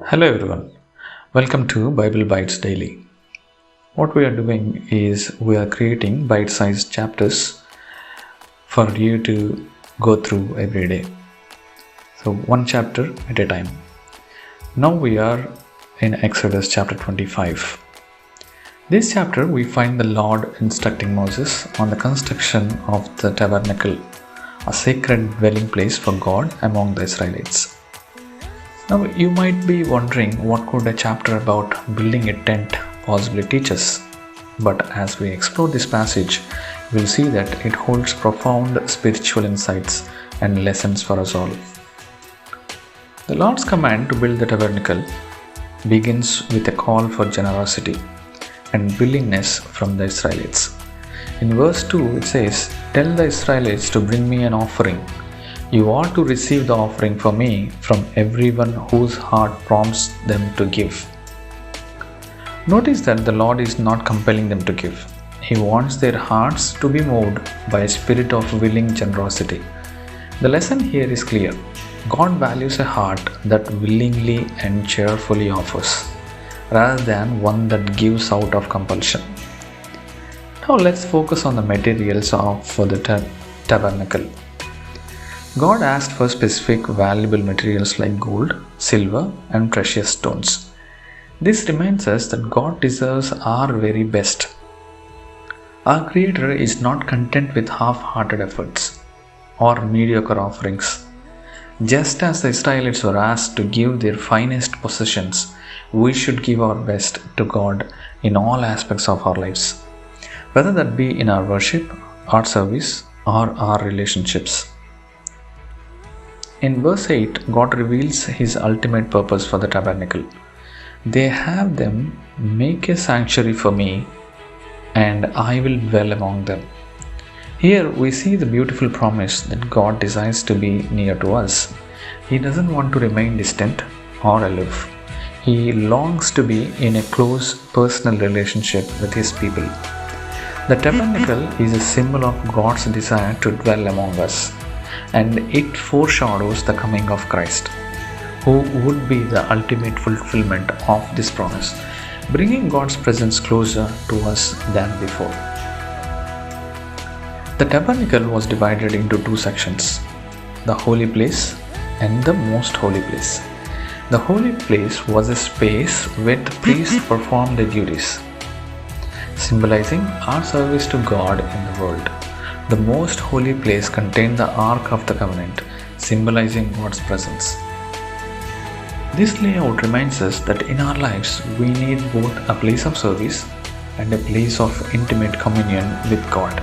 Hello everyone, welcome to Bible Bites Daily. What we are doing is we are creating bite-sized chapters for you to go through every day. So one chapter at a time. Now we are in Exodus chapter 25. This chapter we find the Lord instructing Moses on the construction of the Tabernacle, a sacred dwelling place for God among the Israelites. Now you might be wondering what could a chapter about building a tent possibly teach us. But as we explore this passage, you will see that it holds profound spiritual insights and lessons for us all. The Lord's command to build the tabernacle begins with a call for generosity and willingness from the Israelites. In verse 2 it says, "Tell the Israelites to bring me an offering. You are to receive the offering for me from everyone whose heart prompts them to give." Notice that the Lord is not compelling them to give. He wants their hearts to be moved by a spirit of willing generosity. The lesson here is clear. God values a heart that willingly and cheerfully offers, rather than one that gives out of compulsion. Now let's focus on the materials for the tabernacle. God asked for specific valuable materials like gold, silver, and precious stones. This reminds us that God deserves our very best. Our Creator is not content with half-hearted efforts or mediocre offerings. Just as the Israelites were asked to give their finest possessions, we should give our best to God in all aspects of our lives, whether that be in our worship, our service, or our relationships. In verse 8, God reveals His ultimate purpose for the tabernacle. They have them make a sanctuary for me, and I will dwell among them. Here we see the beautiful promise that God desires to be near to us. He doesn't want to remain distant or aloof. He longs to be in a close personal relationship with His people. The tabernacle is a symbol of God's desire to dwell among us, and it foreshadows the coming of Christ, who would be the ultimate fulfillment of this promise, bringing God's presence closer to us than before. The tabernacle was divided into two sections, the holy place and the most holy place. The holy place was a space where the priests performed their duties, symbolizing our service to God in the world. The most holy place contained the Ark of the Covenant, symbolizing God's presence. This layout reminds us that in our lives we need both a place of service and a place of intimate communion with God.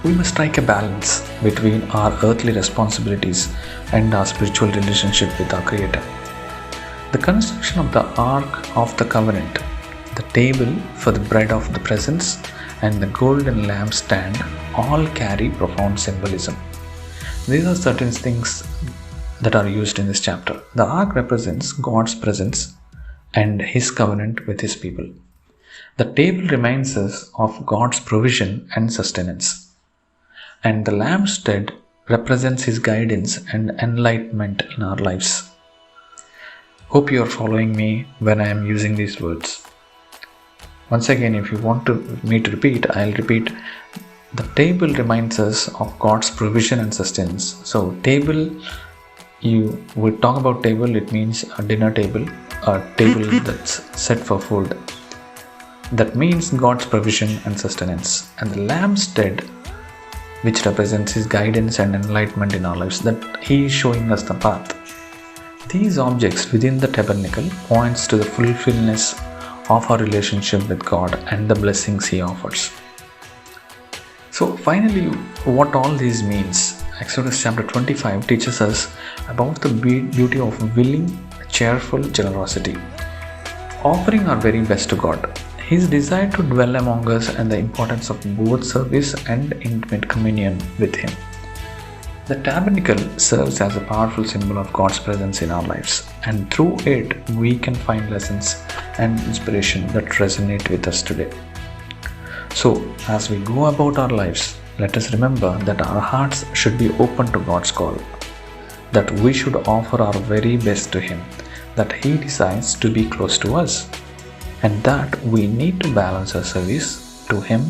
We must strike a balance between our earthly responsibilities and our spiritual relationship with our Creator. The construction of the Ark of the Covenant, the table for the bread of the presence, and the golden lampstand all carry profound symbolism. These are certain things that are used in this chapter. The ark represents God's presence and His covenant with His people. The table reminds us of God's provision and sustenance. And the lampstand represents His guidance and enlightenment in our lives. Hope you are following me when I am using these words. Once again, if you want me to repeat, I'll repeat. The table reminds us of God's provision and sustenance. So table, we talk about table, it means a dinner table, a table that's set for food. That means God's provision and sustenance. And the lampstand, which represents His guidance and enlightenment in our lives, that He is showing us the path. These objects within the tabernacle points to the fulfillment of our relationship with God and the blessings He offers. So finally, what all this means, Exodus chapter 25 teaches us about the beauty of willing, cheerful generosity, offering our very best to God, His desire to dwell among us, and the importance of both service and intimate communion with Him. The tabernacle serves as a powerful symbol of God's presence in our lives, and through it we can find lessons and inspiration that resonate with us today. So, as we go about our lives, let us remember that our hearts should be open to God's call, that we should offer our very best to Him, that He desires to be close to us, and that we need to balance our service to Him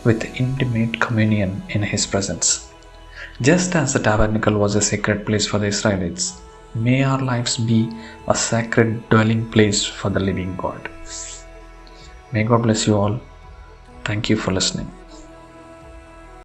with intimate communion in His presence. Just as the tabernacle was a sacred place for the Israelites, may our lives be a sacred dwelling place for the living God. May God bless you all. Thank you for listening.